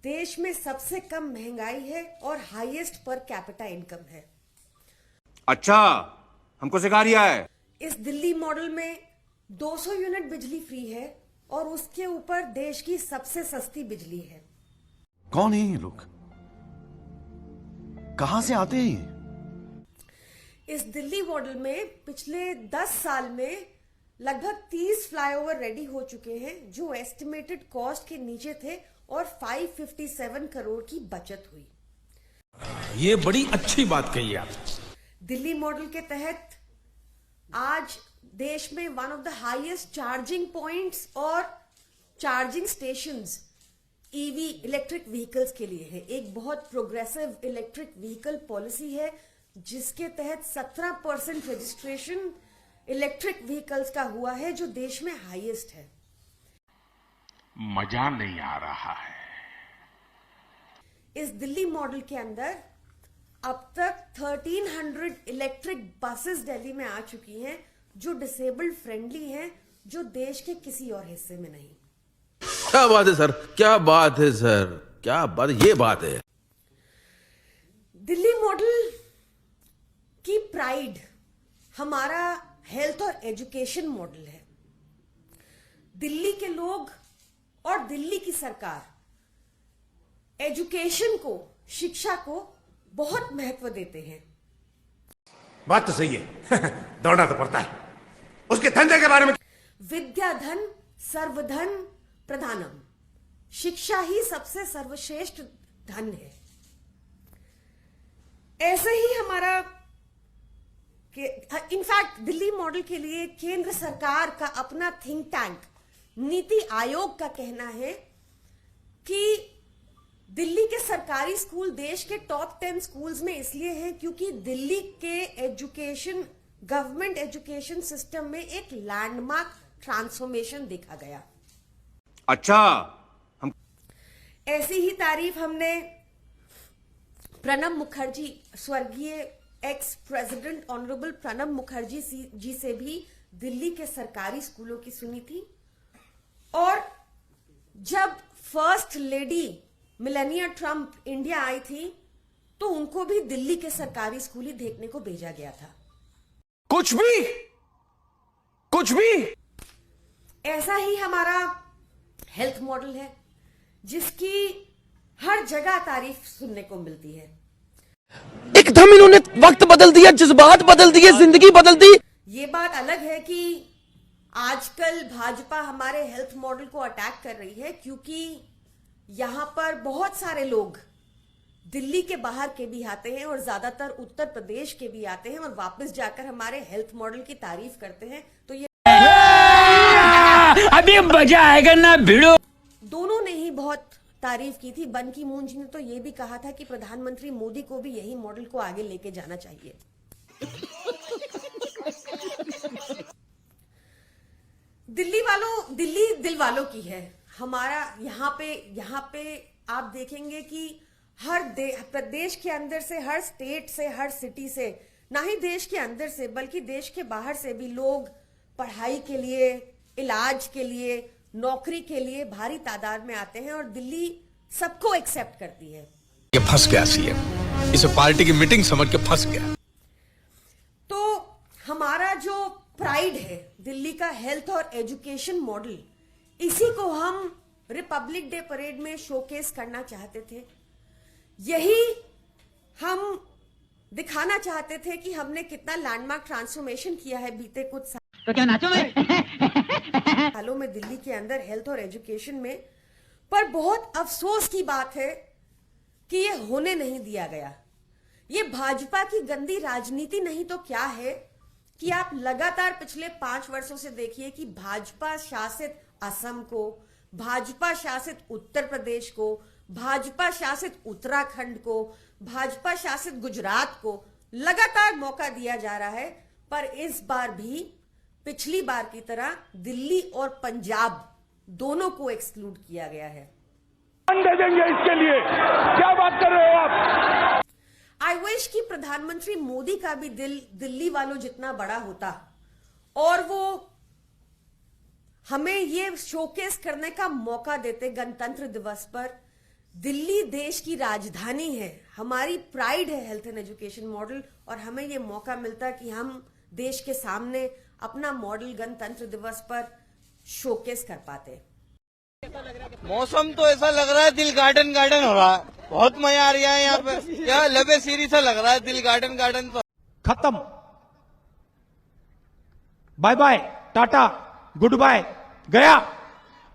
देश में सबसे कम महंगाई है और हाईएस्ट पर कैपिटा इनकम है। अच्छा, हमको सिखा रिया है। इस दिल्ली मॉडल में 200 यूनिट बिजली फ्री है और उसके ऊपर देश की सबसे सस्ती बिजली है। कौन है ये लोग? कहां से आते हैं ये? इस दिल्ली मॉडल में पिछले 10 साल में लगभग 30 फ्लाईओवर रेडी हो चुके हैं जो एस्टिमेटेड कॉस्ट के नीचे थे और 557 करोड़ की बचत हुई। ये बड़ी अच्छी बात कही आप। दिल्ली मॉडल के तहत आज देश में one of the highest charging points और charging stations EV electric vehicles के लिए है। एक बहुत प्रोग्रेसिव इलेक्ट्रिक व्हीकल पॉलिसी है जिसके तहत 17% रजिस्ट्रेशन इलेक्ट्रिक व्हीकल्स का हुआ है जो देश में हाईएस्ट है। मजा नहीं आ रहा है। इस दिल्ली मॉडल के अंदर अब तक 1300 इलेक्ट्रिक बसेस दिल्ली में आ चुकी हैं जो डिसेबल्ड फ्रेंडली हैं, जो देश के किसी और हिस्से में नहीं। क्या बात है सर, क्या बात है सर, क्या बात, ये बात है। दिल्ली मॉडल की प्राइड हमारा हेल्थ और एजुकेशन मॉडल है। दिल्ली के लोग और दिल्ली की सरकार एजुकेशन को, शिक्षा को बहुत महत्व देते हैं। बात तो सही है। दौड़ना तो पड़ता है। उसके धंधे के बारे में विद्या धन सर्वधन प्रधानम, शिक्षा ही सबसे सर्वश्रेष्ठ धन है। ऐसे ही हमारा इनफैक्ट दिल्ली मॉडल के लिए केंद्र सरकार का अपना थिंक टैंक नीति आयोग का कहना है कि दिल्ली के सरकारी स्कूल देश के टॉप 10 स्कूल्स में इसलिए हैं क्योंकि दिल्ली के एजुकेशन, गवर्नमेंट एजुकेशन सिस्टम में एक लैंडमार्क ट्रांसफॉर्मेशन देखा गया। अच्छा, हम ऐसी ही तारीफ हमने प्रणब मुखर्जी, स्वर्गीय ex president honourable Pranab Mukherjee ji से भी दिल्ली के सरकारी स्कूलों की सुनी थी। और जब first lady Melania Trump India आई थी तो उनको भी दिल्ली के सरकारी स्कूल ही देखने को भेजा गया था। कुछ भी ऐसा ही हमारा हेल्थ मॉडल है जिसकी हर जगह तारीफ सुनने को मिलती है। एकदम इन्होंने वक्त बदल दिया, जज्बात बदल दिए, जिंदगी बदल दी। ये बात अलग है कि आजकल भाजपा हमारे हेल्थ मॉडल को अटैक कर रही है क्योंकि यहां पर बहुत सारे लोग दिल्ली के बाहर के भी आते हैं और ज्यादातर उत्तर प्रदेश के भी आते हैं और वापस जाकर हमारे हेल्थ मॉडल की तारीफ करते हैं। तो ये अभी मजा आएगा ना भिड़ो। दोनों ने ही बहुत तारीफ की थी। बन की मून जी ने तो ये भी कहा था कि प्रधानमंत्री मोदी को भी यही मॉडल को आगे लेके जाना चाहिए। दिल्ली दिल वालों की है। हमारा यहाँ पे आप देखेंगे कि हर प्रदेश के अंदर से, हर स्टेट से, हर सिटी से, ना ही देश के अंदर से बल्कि देश के बाहर से भी लोग पढ़ाई के लिए, इलाज के लिए, नौकरी के लिए भारी तादाद में आते हैं और दिल्ली सबको एक्सेप्ट करती है। ये फंस गया सीएम, इसे पार्टी की मीटिंग समझ के फंस गया। तो हमारा जो प्राइड है दिल्ली का हेल्थ और एजुकेशन मॉडल, इसी को हम रिपब्लिक डे परेड में शोकेस करना चाहते थे। यही हम दिखाना चाहते थे कि हमने कितना लैंडमार्क ट्रांसफॉर्मेशन किया है बीते कुछ साल। तो क्या नाचो मैं? सालों में दिल्ली के अंदर हेल्थ और एजुकेशन में। पर बहुत अफसोस की बात है कि ये होने नहीं दिया गया। ये भाजपा की गंदी राजनीति नहीं तो क्या है कि आप लगातार पिछले 5 वर्षों से देखिए कि भाजपा शासित असम को, भाजपा शासित उत्तर प्रदेश को, भाजपा शासित उत्तराखंड को, भाजपा शासित गुजरात को लगातार मौका दिया जा रहा है। पर इस बार भी पिछली बार की तरह दिल्ली और पंजाब दोनों को एक्सक्लूड किया गया है। दे देंगे इसके लिए। क्या बात कर रहे हो आप? आई विश कि प्रधानमंत्री मोदी का भी दिल दिल्ली वालों जितना बड़ा होता और वो हमें ये शोकेस करने का मौका देते गणतंत्र दिवस पर दिल्ली देश की राजधानी है, हमारी प्राइड है हेल्थ एंड एजुकेशन मॉडल, और हमें ये मौका मिलता है कि हम देश के सामने अपना मॉडल गणतंत्र दिवस पर शोकेस कर पाते। मौसम तो ऐसा लग रहा है दिल गार्डन गार्डन हो रहा है, बहुत मजा आ रहा है यहाँ पे, क्या लबे सीरी सा लग रहा है दिल गार्डन गार्डन। तो खत्म, bye bye, tata, good bye, गया।